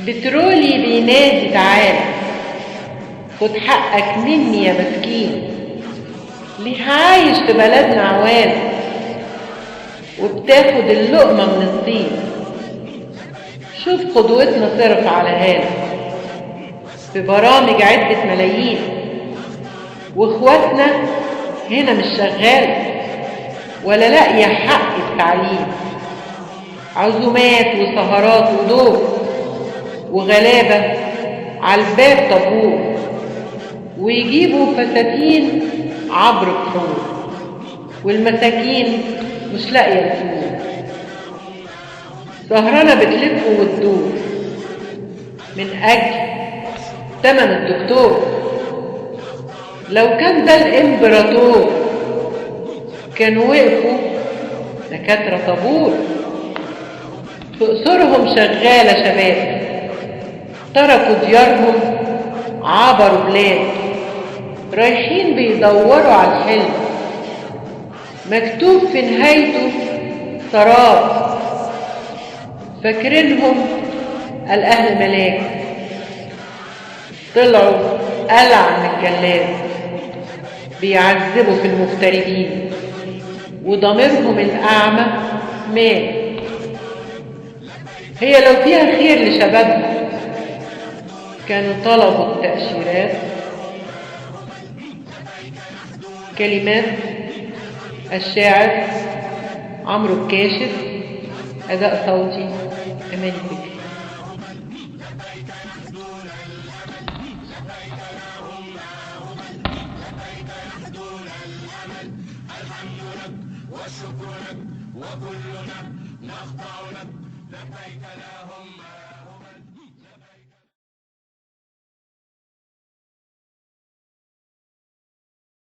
بترولي بينادي تعالى خد حقك مني يا مسكين، ليه عايش في بلدنا عوام وبتاخد اللقمة من الطين. شوف قدوتنا صرف على هاله في برامج عدة ملايين، واخواتنا هنا مش شغال ولا لاقية حق التعليم. عزومات وسهرات ودور وغلابة عالباب طابور، ويجيبوا فساتين عبر بحور، والمساكين مش لاقية الفول. سهرانة بتلف وتدور من أجل تمن الدكتور. لو كان ده الإمبراطور كانوا وقفوا دكاترة طابور. في قصورهم شغالة شباب تركوا ديارهم عبروا بلاد، رايحين بيدوروا على الحلم مكتوب في نهايته سراب. فاكرينهم الأهل ملاك طلعوا قلع من الجلاد، بيعذبوا في المغتربين وضميرهم الأعمى مات. هي لو فيها خير لشبابها كانوا طلبوا التأشيرات. كلمات الشاعر عمرو الكاشف، أداء صوتي أماني فكري.